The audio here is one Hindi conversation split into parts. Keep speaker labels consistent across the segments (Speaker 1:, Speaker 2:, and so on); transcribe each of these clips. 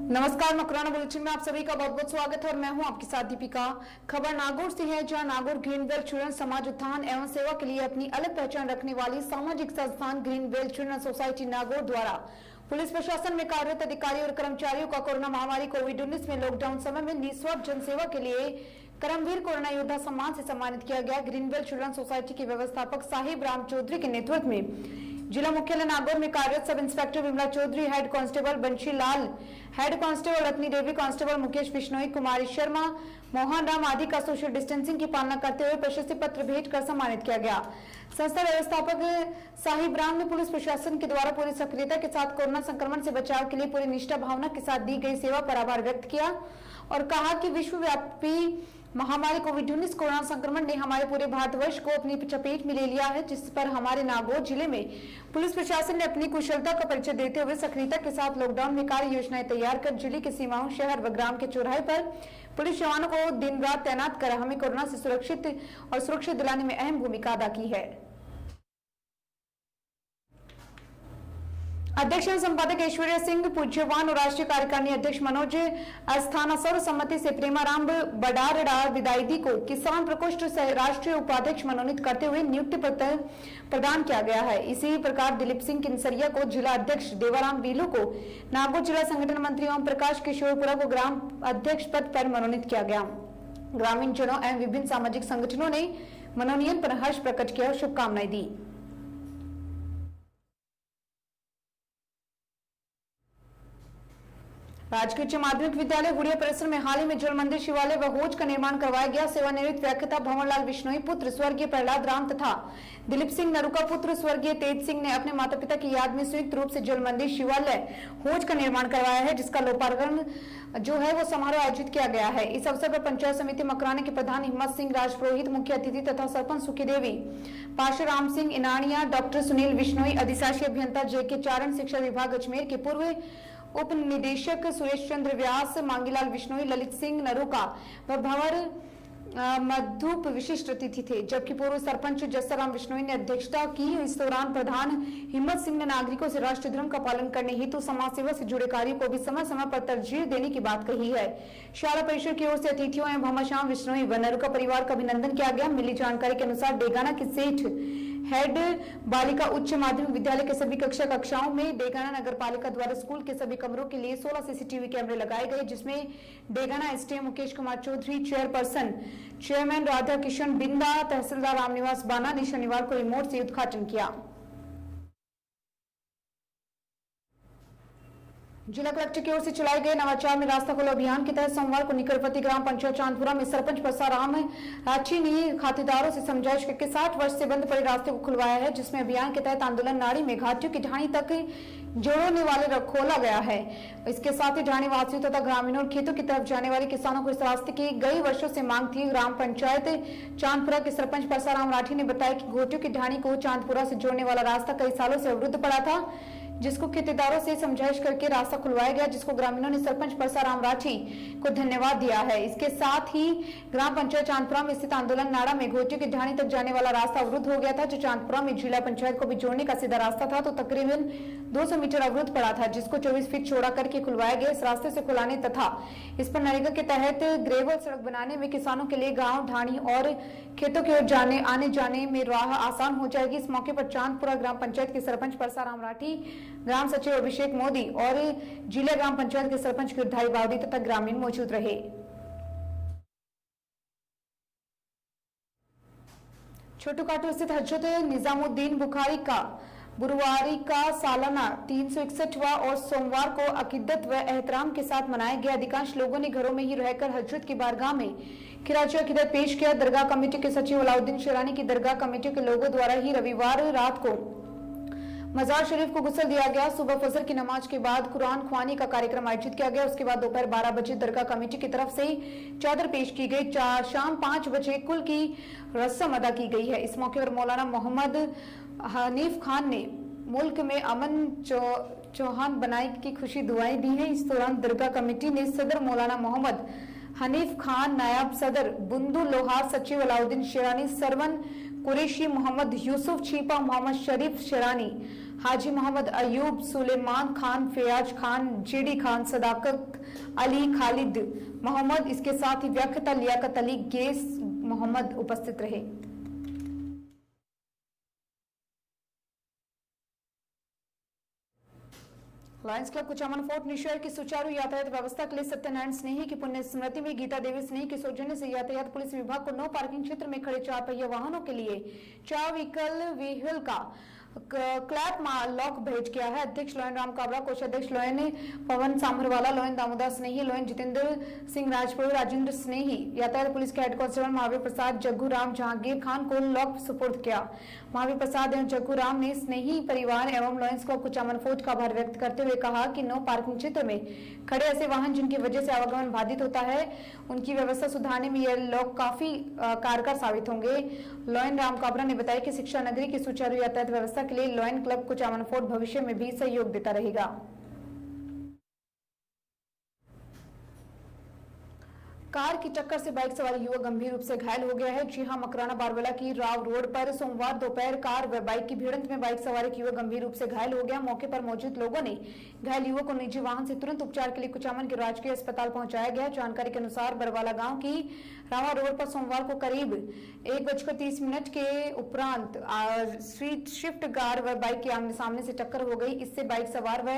Speaker 1: नमस्कार, मकराना बुलेटिन में आप सभी का बहुत बहुत स्वागत है और मैं हूं आपके साथ दीपिका। खबर नागौर से है, जहां नागौर ग्रीनवेल चिल्ड्रन समाज उत्थान एवं सेवा के लिए अपनी अलग पहचान रखने वाली सामाजिक संस्थान ग्रीनवेल चिल्ड्रन सोसाइटी नागौर द्वारा पुलिस प्रशासन में कार्यरत अधिकारियों और कर्मचारियों का कोरोना महामारी कोविड-19 में लॉकडाउन समय में निस्वार्थ जनसेवा के लिए कर्मवीर कोरोना योद्धा सम्मान से सम्मानित किया गया। ग्रीनवेल चिल्ड्रन सोसाइटी के व्यवस्थापक साहिब राम चौधरी के नेतृत्व में जिला मुख्यालय नागौर में कार्यरत sub inspector Vimla Chaudhary, head constable Banshi Lal, head constable Ratni Devi, constable Mukesh Bishnoi, Kumari Sharma, Mohan Ram आदि का सोशल डिस्टेंसिंग की पालना करते हुए प्रशस्ति पत्र भेंट कर सम्मानित किया गया। संस्था व्यवस्थापक साहिब राम ने पुलिस प्रशासन के द्वारा पूरी सक्रियता के साथ कोरोना संक्रमण से बचाव के लिए पूरी निष्ठा भावना के साथ दी गई सेवा पर आभार व्यक्त किया और कहा कि विश्वव्यापी महामारी कोविड-19 कोरोना संक्रमण ने हमारे पूरे भारतवर्ष को अपनी चपेट में ले लिया है, जिस पर हमारे नागौर जिले में पुलिस प्रशासन ने अपनी कुशलता का परिचय देते हुए सक्रियता के साथ लॉकडाउन में कार्य योजनाएं तैयार कर जिले की सीमाओं, शहर व ग्राम के चौराहे पर पुलिस जवानों को दिन रात तैनात कर हमें कोरोना से सुरक्षित दिलाने में अहम भूमिका अदा की है। अध्यक्ष एवं संपादक ऐश्वर्या सिंह पूज्यवान और राष्ट्रीय कार्यकारिणी अध्यक्ष मनोज अस्थाना सर्वसम्मति से प्रेमाराम बडारडा विदायदी को किसान प्रकोष्ठ से राष्ट्रीय उपाध्यक्ष मनोनीत करते हुए नियुक्ति पत्र प्रदान किया गया है। इसी प्रकार दिलीप सिंह किन्सरिया को जिला अध्यक्ष, देवाराम वीलू को नागौर जिला संगठन मंत्री एवं प्रकाश किशोरपुरा को ग्राम अध्यक्ष पद पर मनोनीत किया गया। ग्रामीण जनों एवं विभिन्न सामाजिक संगठनों ने मनोनयन पर हर्ष प्रकट किया और शुभकामनाएं दी। राजकीय उच्च माध्यमिक विद्यालय गुड़िया परिसर में हाल ही में जल मंदिर, शिवालय व हौज का निर्माण करवाया गया। सेवानिवृत्त व्याख्याता भंवरलाल बिश्नोई पुत्र स्वर्गीय प्रहलाद राम तथा दिलीप सिंह नरूका पुत्र स्वर्गीय तेज सिंह ने अपने माता पिता की याद में संयुक्त रूप से जल मंदिर, शिवालय, हौज का निर्माण करवाया है, जिसका लोकार्पण जो है वो समारोह आयोजित किया गया है। इस अवसर पर पंचायत समिति मकराना के प्रधान हिम्मत सिंह राजपुरोहित मुख्य अतिथि तथा सरपंच सुखी देवी, पार्षद राम सिंह इनानिया, डॉक्टर सुनील बिश्नोई, अधिशासी अभियंता जेके चारण, शिक्षा विभाग अजमेर के पूर्व उप निदेशक सुरेश चंद्र व्यास, मांगीलाल बिश्नोई, ललित सिंह नरूका व भंवर मधुप विशिष्ट अतिथि थे, जबकि पूर्व सरपंच जस्साराम बिश्नोई ने अध्यक्षता की। इस दौरान प्रधान हिम्मत सिंह ने नागरिकों से राष्ट्रीय धर्म का पालन करने हेतु समाज सेवा से जुड़े कार्यों को भी समय समय पर तरजीह देने की बात कही है। शाला परिषद की ओर से अतिथियों एवं भमाश्याम बिश्नोई व नरूका परिवार का अभिनंदन किया गया। मिली जानकारी के अनुसार डेगाना के सेठ हेड बालिका उच्च माध्यमिक विद्यालय के सभी कक्षाओं में डेगाना नगर पालिका द्वारा स्कूल के सभी कमरों के लिए 16 सीसीटीवी कैमरे लगाए गए, जिसमें Degana SDM Mukesh Kumar Chaudhary, chairperson chairman Radha Kishan Binda, tehsildar Ramniwas बाना ने शनिवार को रिमोट से उद्घाटन किया। जिला कलेक्टर की ओर से चलाए गए नवाचार में रास्ता खोलो अभियान के तहत सोमवार को निकटवर्ती ग्राम पंचायत चांदपुरा में सरपंच परसाराम राठी ने खातेदारों से समझाइश करके 60 वर्ष से बंद पड़े रास्ते को खुलवाया है, जिसमें अभियान के तहत आंदोलन नाड़ी में घाटियों की ढाणी तक जोड़ने वाले खोला गया है। इसके साथ ही ढाणी वासियों तथा ग्रामीणों और खेतों की तरफ जाने वाले किसानों को इस रास्ते की कई वर्षों से मांग थी। ग्राम पंचायत चांदपुरा के सरपंच परसाराम राठी ने बताया कि घोटियों की ढाणी को चांदपुरा से जोड़ने वाला रास्ता कई सालों से अवरुद्ध पड़ा था, जिसको खेतेदारों से समझाइश करके रास्ता खुलवाया गया, जिसको ग्रामीणों ने सरपंच परसाराम राठी को धन्यवाद दिया है। इसके साथ ही ग्राम पंचायत चांदपुरा में स्थित आंदोलन नाड़ा में घोटियों की ढाणी तक जाने वाला रास्ता अवरुद्ध हो गया था, जो चांदपुरा में जिला पंचायत को भी जोड़ने का सीधा रास्ता था, तो तकरीबन 200 मीटर अवरुद्ध पड़ा था, जिसको 24 फीट चौड़ा करके खुलवाया गया। इस रास्ते से खुलाने तथा इस पर नरेगा के तहत ग्रेवल सड़क बनाने में किसानों के लिए गाँव, ढाणी और खेतों की ओर आने जाने में राह आसान हो जाएगी। इस मौके पर चांदपुरा ग्राम पंचायत के सरपंच परसाराम राठी, ग्राम सचिव अभिषेक मोदी और जिला ग्राम पंचायत के सरपंच गिरधारी बावड़ी तथा ग्रामीण मौजूद रहे। छोटू काटू स्थित हजरत निजामुद्दीन बुखारी का गुरुवारी का सालाना 361वां और सोमवार को अकीदत व एहतराम के साथ मनाया गया। अधिकांश लोगों ने घरों में ही रहकर हजरत की बारगाह में खिराजी अकीदत पेश किया। दरगाह कमेटी के सचिव अलाउद्दीन शेरानी की दरगाह कमेटी के लोगों द्वारा ही रविवार रात को मजार शरीफ को गुस्ल दिया गया। सुबह फजर की नमाज के बाद कुरान ख्वानी का कार्यक्रम आयोजित किया गया। उसके बाद दोपहर 12 बजे दरगाह कमेटी की तरफ से चादर पेश की गई। शाम 5 बजे कुल की रस्म अदा की गई है। इस मौके पर मौलाना मोहम्मद हनीफ खान ने मुल्क में अमन चौहान बनाई की खुशी दुआएं दी है। इस दौरान दरगाह कमेटी ने सदर मौलाना मोहम्मद हनीफ खान नायब सदर, बुंदू लोहार सचिव अलाउद्दीन शेरानी, सरवन कुरैशी, मोहम्मद यूसुफ छीपा, मोहम्मद शरीफ शेरानी, हाजी मोहम्मद अयूब, सुलेमान खान, फयाज खान, जेडी खान, सदाकत अली, खालिद मोहम्मद, इसके साथ ही व्याख्याता लियाकत अली, गेस मोहम्मद उपस्थित रहे। लायंस क्लब कुचामन फोर्ट निशहर की सुचारू यातायात व्यवस्था के लिए सत्यनारायण स्नेही की पुण्य स्मृति में गीता देवी स्नेही के सौजन्य से यातायात पुलिस विभाग को नो पार्किंग क्षेत्र में खड़े 4 पहिया वाहनों के लिए 4 व्हीकल का क्लैप लॉक भेज किया है। अध्यक्ष लोयन राम काबरा, कोषाध्यक्ष लोयन पवन सांभरवाला, लोयन दामोदर स्नेही, लोयन जितेंद्र सिंह राजपुर, राजेंद्र स्नेही, यातायात पुलिस के हेड कांस्टेबल महावीर प्रसाद, जग्गू राम, जहांगीर खान को लॉक सुपुर्द किया। महावीर प्रसाद एवं जग्गू राम ने स्नेही परिवार एवं लॉयंस क्लब कुचामन फोर्ट का आभार व्यक्त करते हुए कहा कि नो पार्किंग क्षेत्र में खड़े ऐसे वाहन जिनकी वजह से आवागमन बाधित होता है, उनकी व्यवस्था सुधारने में यह लॉक काफी कारगर साबित होंगे। लोयन राम काबरा ने बताया कि शिक्षा नगरी की सुचारू यातायात व्यवस्था के लिए लोयन क्लब कुचामन फोर्ट भविष्य में भी सहयोग देता रहेगा। कार की टक्कर से बाइक सवार युवक गंभीर रूप से घायल हो गया है। जी हां, मकराना बारवला की राव रोड पर सोमवार दोपहर कार व बाइक की भिड़ंत में बाइक सवार एक युवक गंभीर रूप से घायल हो गया। मौके पर मौजूद लोगों ने घायल युवक को निजी वाहन से तुरंत उपचार के लिए कुचामन के राजकीय अस्पताल पहुंचाया गया। जानकारी के अनुसार बरवाला गांव की रावा रोड पर सोमवार को करीब 1:30 के उपरांत स्विफ्ट कार व बाइक की आमने सामने से टक्कर हो गई। इससे बाइक सवार व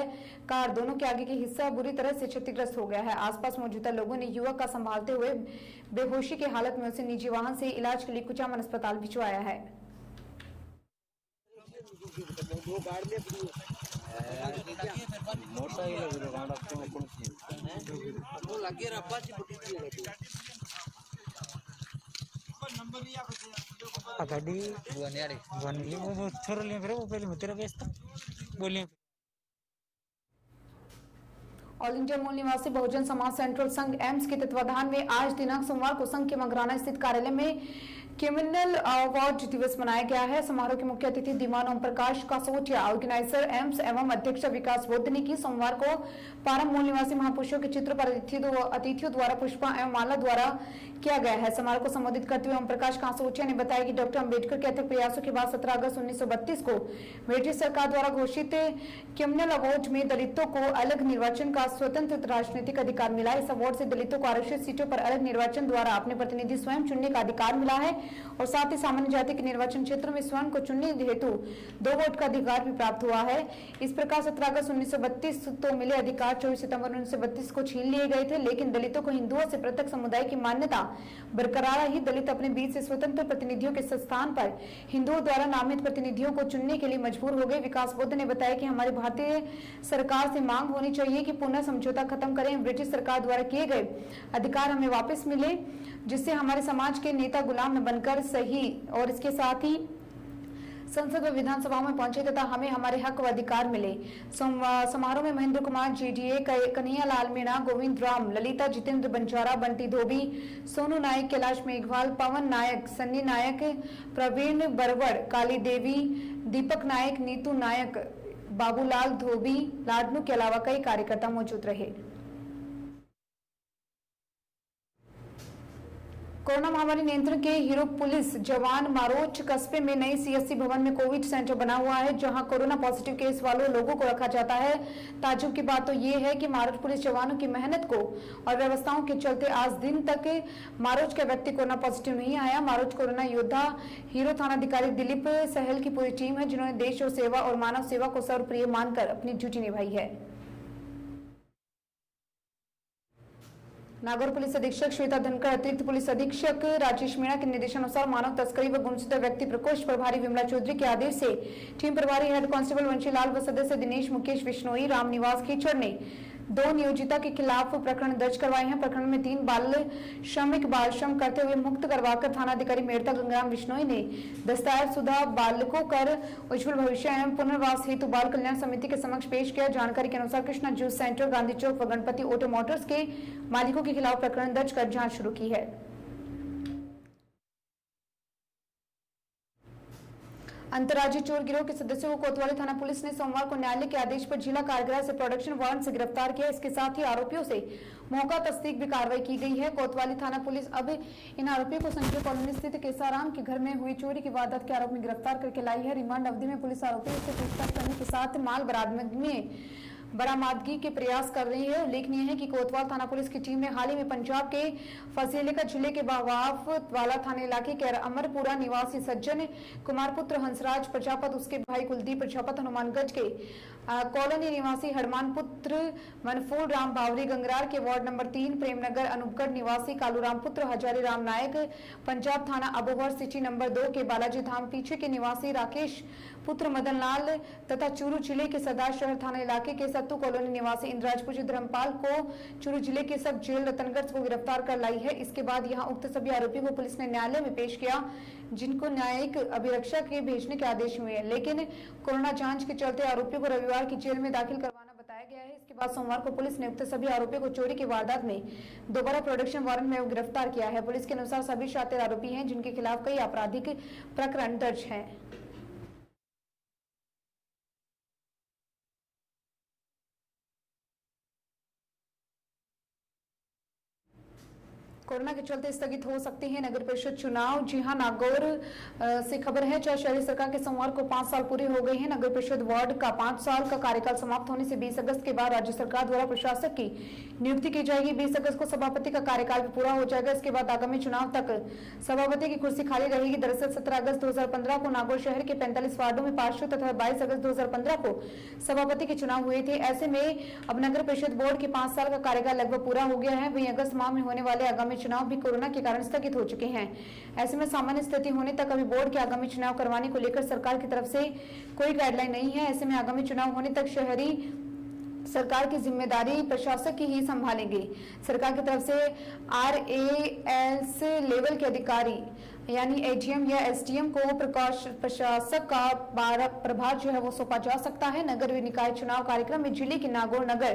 Speaker 1: कार दोनों के आगे के हिस्सा बुरी तरह से क्षतिग्रस्त हो गया है। आसपास मौजूदा लोगों ने युवक का संभालते हुए बेहोशी की हालत में उसे निजी वाहन से इलाज के लिए कुचामन अस्पताल भिजवाया है। ऑल इंडिया मूल निवासी बहुजन समाज सेंट्रल संघ एम्स के तत्वाधान में आज दिनांक सोमवार को संघ के मंगराना स्थित कार्यालय में क्रिमिनल अवार्ड दिवस मनाया गया है। समारोह के मुख्य अतिथि दीवान ओम प्रकाश कासोटिया, ऑर्गेनाइजर एम्स एवं अध्यक्ष विकास बोध ने की। सोमवार को पारम मूल निवासी महापुरुषों के चित्र पर अतिथियों द्वारा पुष्पा एवं माला द्वारा किया गया है। समारोह को संबोधित करते हुए ओम प्रकाश कासोटिया ने बताया कि डॉक्टर अम्बेडकर के अथक प्रयासों के बाद 17 अगस्त 1932 को ब्रिटिश सरकार द्वारा घोषित क्रिमिनल अवार्ड में दलितों को अलग निर्वाचन का स्वतंत्र राजनीतिक अधिकार मिला। इस अवार्ड से दलितों को आरक्षित सीटों पर अलग निर्वाचन द्वारा अपने प्रतिनिधि स्वयं चुनने का अधिकार मिला है और साथ ही सामान्य जाति के निर्वाचन क्षेत्र में स्वयं को चुनने हेतु 2 वोट का अधिकार भी प्राप्त हुआ है। इस प्रकार 17 अगस्त 1932 तो मिले अधिकार 24 सितंबर 1932 को छीन लिए गए थे, लेकिन दलितों को हिंदुओं से पृथक समुदाय की मान्यता बरकरार ही दलित अपने बीच से स्वतंत्र प्रतिनिधियों के स्थान पर हिंदुओं द्वारा नामित प्रतिनिधियों को चुनने के लिए मजबूर हो गए। विकास बोध ने बताया कि हमारी भारतीय सरकार से मांग होनी चाहिए कि पुनः समझौता खत्म करें, ब्रिटिश सरकार द्वारा किए गए अधिकार हमें वापस मिले, जिससे हमारे समाज के नेता गुलाम न बनकर सही और इसके साथ ही संसद व विधानसभा में पहुंचे तथा हमें हमारे हक व अधिकार मिले। समारोह में महेंद्र कुमार, जेडीए, कन्हैया लाल मीणा, गोविंद राम, ललिता, जितेंद्र बंजारा, बंटी धोबी, सोनू नायक, कैलाश मेघवाल, पवन नायक, सन्नी नायक, प्रवीण बरवड़, काली देवी, दीपक नायक, नीतू नायक, बाबूलाल धोबी, लाडनू के अलावा कई कार्यकर्ता मौजूद रहे। कोरोना महामारी नियंत्रण के हीरो पुलिस जवान मारोच कस्बे में नए सीएससी भवन में कोविड सेंटर बना हुआ है, जहां कोरोना पॉजिटिव केस वालों लोगों को रखा जाता है। ताज्जुब की बात तो ये है कि मारोच पुलिस जवानों की मेहनत को और व्यवस्थाओं के चलते आज दिन तक मारोच का व्यक्ति कोरोना पॉजिटिव नहीं आया। मारोच कोरोना योद्धा हीरो थानाधिकारी दिलीप सहल की पूरी टीम है, जिन्होंने देश और सेवा और मानव सेवा को सर्वप्रिय मानकर अपनी ड्यूटी निभाई है। नागौर पुलिस अधीक्षक श्वेता धनखड़, अतिरिक्त पुलिस अधीक्षक राजेश मीणा के निर्देशानुसार मानव तस्करी व गुमशुदा व्यक्ति प्रकोष्ठ प्रभारी विमला चौधरी के आदेश से टीम प्रभारी हेड कांस्टेबल वंशीलाल व सदस्य दिनेश मुकेश विश्नोई रामनिवास कीचड़ ने 2 नियोजिता के खिलाफ प्रकरण दर्ज करवाए हैं। प्रकरण में 3 बाल श्रमिक बाल श्रम करते हुए मुक्त करवाकर थानाधिकारी मेड़ता गंगाराम विश्नोई ने दस्तावेजुदा बालकों कर उज्जवल भविष्य एवं पुनर्वास हेतु बाल कल्याण समिति के समक्ष पेश किया। जानकारी के अनुसार कृष्णा जूस सेंटर, गांधी चौक व गणपति ऑटो मोटर्स के मालिकों के खिलाफ प्रकरण दर्ज कर जांच शुरू की है। अंतर्राज्यीय चोर गिरोह के सदस्यों को कोतवाली थाना पुलिस ने सोमवार को न्यायालय के आदेश पर जिला कारागृह से प्रोडक्शन वारंट से गिरफ्तार किया। इसके साथ ही आरोपियों से मौका तस्दीक भी कार्रवाई की गई है। कोतवाली थाना पुलिस अब इन आरोपियों को संजय कॉलोनी स्थित केसाराम के घर में हुई चोरी की वारदात के आरोप में गिरफ्तार करके लाई है। रिमांड अवधि में पुलिस आरोपियों से पूछताछ करने के साथ माल बरामदगी के प्रयास कर रही है। उल्लेखनीय है कि कोतवाल थाना पुलिस की टीम ने हाल ही में पंजाब के फजीलिका जिले के बावाफ वाला थाना इलाके के अमरपुरा निवासी सज्जन कुमार पुत्र हंसराज प्रजापत, उसके भाई कुलदीप प्रजापत, हनुमानगंज के कॉलोनी निवासी हरमान पुत्र मनफूल राम बावरी, गंगरार के वार्ड नंबर 3 प्रेमनगर अनूपगढ़ निवासी कालूराम पुत्र हजारी राम नायक, पंजाब थाना अबोहर सिटी नंबर 2 के बालाजी धाम पीछे के निवासी राकेश पुत्र मदन लाल तथा चूरू जिले के सरदार शहर थाना इलाके के सत्तू कॉलोनी निवासी इंद्राजपुर धर्मपाल को चूरू जिले के सब जेल रतनगढ़ को गिरफ्तार कर लाई है। इसके बाद यहां उक्त सभी आरोपियों को पुलिस ने न्यायालय में पेश किया, जिनको न्यायिक अभिरक्षा के भेजने के आदेश हुए हैं, लेकिन कोरोना जांच के चलते आरोपियों को रविवार की जेल में दाखिल करवाना बताया गया है। इसके बाद सोमवार को पुलिस ने उक्त सभी आरोपियों को चोरी की वारदात में दोबारा प्रोडक्शन वारंट में गिरफ्तार किया है। पुलिस के अनुसार सभी शातिर आरोपी हैं, जिनके खिलाफ कई आपराधिक प्रकरण दर्ज है। कोरोना के चलते स्थगित हो सकते हैं नगर परिषद चुनाव। जी हां, नागौर से खबर है, जहां शहरी सरकार के सोमवार को 5 साल पूरे हो गए हैं। नगर परिषद वार्ड का 5 साल का कार्यकाल समाप्त होने से 20 अगस्त के बाद राज्य सरकार द्वारा प्रशासक की नियुक्ति की जाएगी। 20 अगस्त को सभापति का कार्यकाल भी पूरा हो जाएगा। इसके बाद आगामी चुनाव तक सभापति की कुर्सी खाली रहेगी। दरअसल 17 अगस्त 2015 को नागौर शहर के 45 वार्डों में पार्षद तथा 22 अगस्त 2015 को सभापति के चुनाव हुए थे। ऐसे में अब नगर परिषद बोर्ड के 5 साल का कार्यकाल लगभग पूरा हो गया है। वहीं अगस्त माह में होने वाले आगामी चुनाव भी कोरोना के कारण स्थगित हो चुके हैं। ऐसे में सामान्य स्थिति होने तक अभी बोर्ड के आगामी चुनाव करवाने को लेकर सरकार की तरफ से कोई गाइडलाइन नहीं है। ऐसे में आगामी चुनाव होने तक शहरी सरकार की जिम्मेदारी प्रशासक की ही संभालेंगे। सरकार की तरफ से RAS लेवल के अधिकारी यानी ADM या SDM को प्रशासक का प्रभार जो है वो सौंपा जा सकता है। नगर निकाय चुनाव कार्यक्रम में जिले की नागौर नगर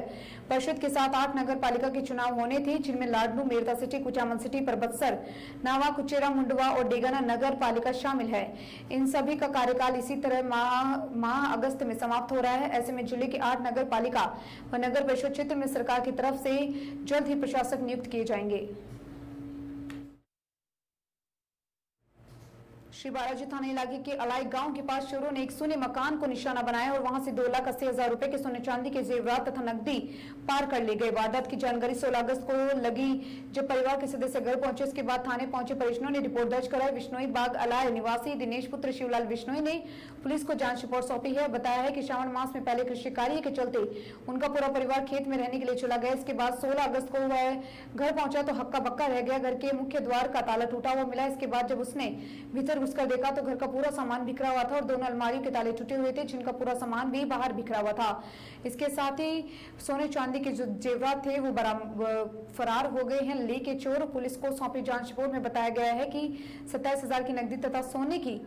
Speaker 1: परिषद के साथ 8 नगर पालिका के चुनाव होने थे, जिनमें लाडनू, मेरता सिटी, कुचामन सिटी, परबतसर, नावा, कुचेरा, मुंडवा और डेगाना नगर पालिका शामिल है। इन सभी का कार्यकाल इसी तरह माह अगस्त में समाप्त हो रहा है। ऐसे में जिले की 8 नगर पालिका व नगर परिषद क्षेत्र में सरकार की तरफ से जल्द ही प्रशासक नियुक्त किए जाएंगे। श्री बालाजी थाना इलाके के अलाई गांव के पास चोरों ने एक सोने मकान को निशाना बनाया और वहां से 2,80,000 रुपए के सोने चांदी के जेवरात तथा नकदी पार कर ले गए। वारदात की जानकारी 16 अगस्त को लगी, जब परिवार के सदस्य घर पहुंचे। इसके बाद थाने पहुंचे परिजनों ने रिपोर्ट दर्ज कराई। विश्नोई बाग अलाय निवासी दिनेश पुत्र शिवलाल विश्नोई ने पुलिस को जांच रिपोर्ट सौंपी है। बताया है कि श्रावण मास में पहले कृषि कार्य के चलते उनका पूरा परिवार खेत में रहने के लिए चला गया। इसके बाद 16 अगस्त को वह घर पहुंचा तो हक्का बक्का रह गया। घर के मुख्य द्वार का ताला टूटा हुआ मिला। इसके बाद जब उसने भीतर घुसकर देखा तो घर का पूरा सामान बिखरा हुआ था और दोनों अलमारियों के ताले टूटे हुए थे, जिनका पूरा सामान भी बाहर बिखरा हुआ था। इसके साथ ही सोने चांदी के जो जेवरात थे वो फरार हो गए हैं लेके चोर। पुलिस को सौंपी जांच रिपोर्ट में बताया गया है कि 27,000 की नकदी तथा सोने की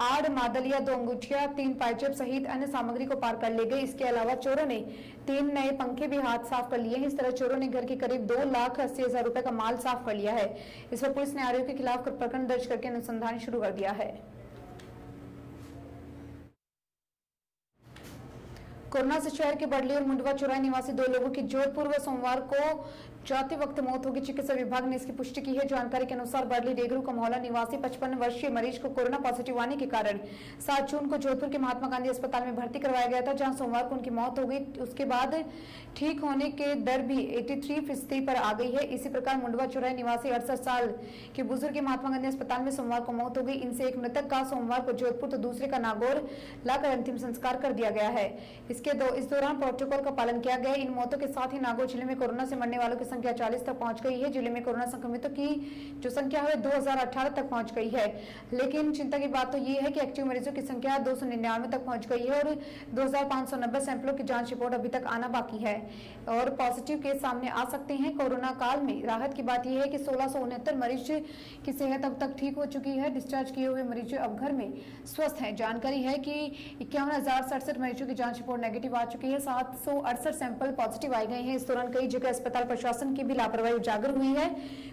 Speaker 1: 8 मादलिया, 2 अंगूठियां, 3 पाइजेब सहित अन्य सामग्री को पार कर ले गए। इसके अलावा चोरों ने 3 नए पंखे भी हाथ साफ कर लिए हैं। इस तरह चोरों ने घर के करीब 2,80,000 रुपए का माल साफ कर लिया है। इस पर पुलिस ने आरोपियों के खिलाफ प्रकरण दर्ज करके अनुसंधान शुरू कर दिया है। कोरोना से शहर के बड़ली और मुंडवा चौराहे निवासी 2 लोगों की जोधपुर व सोमवार को जाते वक्त मौत होगी। चिकित्सा विभाग ने इसकी पुष्टि की है। जानकारी के अनुसार बड़ली डेगरू का मोहल्ला निवासी 55 वर्षीय मरीज को कोरोना पॉजिटिव आने के कारण 7 जून को जोधपुर के महात्मा गांधी अस्पताल में भर्ती करवाया गया था, जहां सोमवार को उनकी मौत हो गई। उसके बाद ठीक होने के दर भी 83% पर आ गई है। इसी प्रकार मुंडवा चौराहे निवासी 68 साल के बुजुर्ग महात्मा गांधी अस्पताल में सोमवार को मौत हो गई। इनसे एक मृतक का सोमवार को जोधपुर तो दूसरे का नागौर लाकर अंतिम संस्कार कर दिया गया है। इस दौरान प्रोटोकॉल का पालन किया गया। इन मौतों के साथ ही नागौर जिले में कोरोना से मरने वालों की संख्या 40 तक पहुंच गई है। जिले में कोरोना संक्रमितों की जो संख्या है 2018 तक पहुंच गई है। लेकिन चिंता की बात तो ये है कि एक्टिव मरीजों की संख्या 299 तक पहुंच गई है और 2590 सैंपलों की जांच रिपोर्ट अभी तक आना बाकी है और पॉजिटिव केस सामने आ सकते हैं। कोरोना काल में राहत की बात यह है कि 1669 मरीज की सेहत अब तक ठीक हो चुकी है। डिस्चार्ज किए हुए मरीज अब घर में स्वस्थ हैं। जानकारी है कि 51,067 मरीजों की जांच रिपोर्ट नेगेटिव आ चुकी है। 768 सैंपल पॉजिटिव आए गए हैं। इस दौरान कई जगह अस्पताल प्रशासन प्रशासन की भी लापरवाही उजागर हुई है।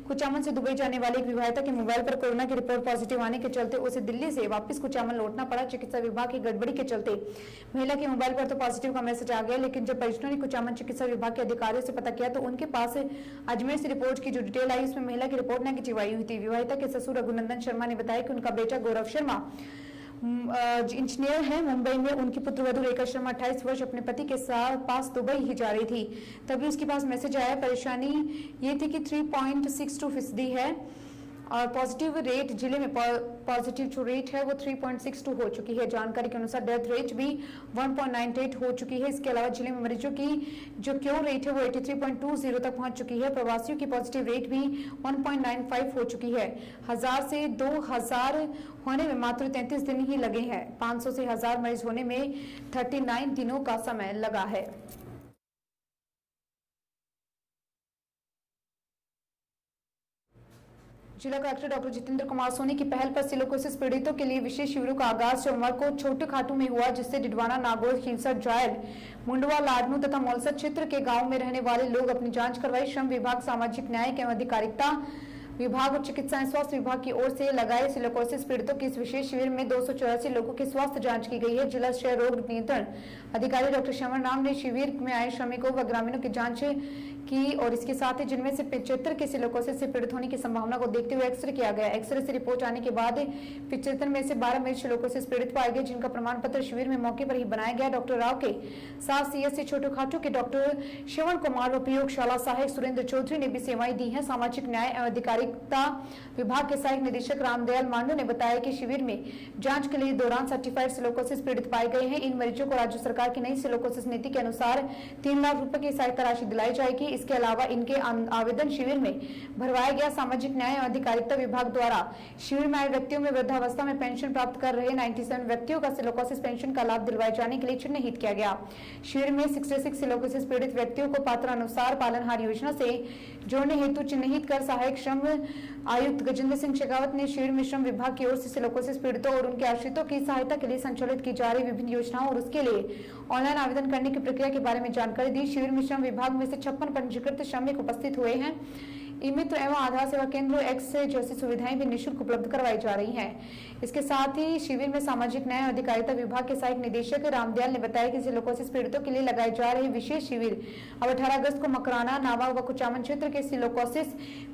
Speaker 1: कुचामन से दुबई जाने वाली एक विवाहिता के मोबाइल पर कोरोना की रिपोर्ट पॉजिटिव आने के चलते उसे दिल्ली से वापस कुचामन लौटना पड़ा। चिकित्सा विभाग की गड़बड़ी के चलते महिला के मोबाइल पर तो पॉजिटिव का मैसेज आ गया, लेकिन जब परिजनों ने कुचामन चिकित्सा विभाग के अधिकारियों से पता किया तो उनके पास अजमेर से रिपोर्ट की जो डिटेल आई उसमें महिला की रिपोर्ट नेगेटिव आई हुई थी। विवाहिता के ससुर रघुनंदन शर्मा ने बताया कि उनका बेटा गौरव शर्मा इंजीनियर है मुंबई में। उनकी पुत्रवधू रेखा शर्मा 28 वर्ष अपने पति के साथ पास दुबई ही जा रही थी, तभी उसके पास मैसेज आया। परेशानी ये थी कि 3.62% है और पॉजिटिव रेट जिले में पॉजिटिव जो रेट है वो 3.62 हो चुकी है। जानकारी के अनुसार डेथ रेट भी 1.98 हो चुकी है। इसके अलावा जिले में मरीजों की जो क्योर रेट है वो 83.20 तक पहुंच चुकी है। प्रवासियों की पॉजिटिव रेट भी 1.95 हो चुकी है। 1000 से 2000 होने में मात्र 33 दिन ही लगे हैं। 500 से 1000 मरीज होने में 39 दिनों का समय लगा है। जिला कलेक्टर डॉक्टर जितेंद्र कुमार सोनी की पहल पर सिलिकोसिस पीड़ितों के लिए विशेष शिविरों का आगाज सोमवार को छोटे खाटू में हुआ, जिससे डिडवाना, नागौर, खींवसर, जायल, मुंडवा, लाडनू तथा मौलसर क्षेत्र के गांव में रहने वाले लोग अपनी जांच करवाई। श्रम विभाग, सामाजिक न्याय एवं अधिकारिता विभाग और चिकित्सा एवं स्वास्थ्य विभाग की ओर से लगाए सिलिकोसिस पीड़ितों की इस विशेष शिविर में 284 लोगों की स्वास्थ्य जांच की गई है। जिला क्षय रोग नियंत्रण अधिकारी डॉक्टर श्रवण राम ने शिविर में आए श्रमिकों व ग्रामीणों की जांच की और इसके साथ ही जिनमें से 75 के सिलिकोसिस से पीड़ित होने की संभावना को देखते हुए एक्सरे किया गया। एक्सरे से रिपोर्ट आने के बाद 75 में से 12 मरीज सिलिकोसिस पीड़ित पाए गए, जिनका प्रमाण पत्र शिविर में मौके पर ही बनाया गया। डॉक्टर राव के साथ सीएससी छोटे खाटू के डॉक्टर श्रवण कुमार व प्रयोगशाला सहायक सुरेंद्र चौधरी ने भी सेवाएं दी हैं। सामाजिक न्याय एवं अधिकारिता विभाग के सहायक निदेशक रामदयाल मांडू ने बताया कि शिविर में जांच के लिए दौरान सर्टिफाइड सिलिकोसिस पीड़ित पाए गए हैं। इन मरीजों को राज्य सरकार की नई सिलिकोसिस नीति के अनुसार 3 लाख रुपए की सहायता राशि दिलाई जाएगी। इसके अलावा इनके आवेदन शिविर में भरवाया गया। सामाजिक न्याय एवं अधिकारिता विभाग द्वारा शिविर में आए व्यक्तियों में वृद्धावस्था में पेंशन प्राप्त कर रहे 97 व्यक्तियों का सिलिकोसिस पेंशन का लाभ दिलवाए जाने के लिए चिन्हित किया गया। शिविर में 66 सिलिकोसिस पीड़ित व्यक्तियों को पात्र अनुसार पालनहार योजना से जोड़ने हेतु चिन्हित कर सहायक श्रम आयुक्त गजेंद्र सिंह शेखावत ने शिविर में श्रम विभाग की ओर से सिलिकोसिस पीड़ितों और उनके आश्रितों की सहायता के लिए संचालित की जा रही विभिन्न योजनाओं और उसके लिए ऑनलाइन आवेदन करने की प्रक्रिया के बारे में जानकारी दी। शिविर में श्रम विभाग में से 56 पंजीकृत श्रमिक उपस्थित हुए हैं। ई-मित्र एवं आधार सेवा केंद्र एक्स जैसी सुविधाएं भी निःशुल्क उपलब्ध करवाई जा रही हैं। इसके साथ ही शिविर में सामाजिक न्याय और अधिकारिता विभाग के सहायक निदेशक रामदयाल ने बताया कि सिलिकोसिस पीड़ितों के लिए लगाए जा रहे विशेष शिविर अब 18 अगस्त को मकराना, नावा व कुचामन क्षेत्र के सिलिकोसिस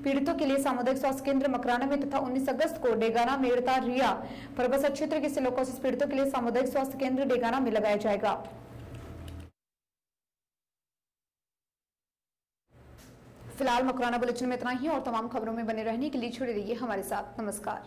Speaker 1: पीड़ितों के लिए सामुदायिक स्वास्थ्य केंद्र मकराना में तथा 19 अगस्त को डेगाना, मेड़ता, रिया, परबसर क्षेत्र के सिलिकोसिस पीड़ितों के लिए सामुदायिक स्वास्थ्य केंद्र डेगाना में लगाया जाएगा। फिलहाल मकराना बुलेटिन में इतना ही और तमाम खबरों में बने रहने के लिए जुड़े रहिए हमारे साथ। नमस्कार।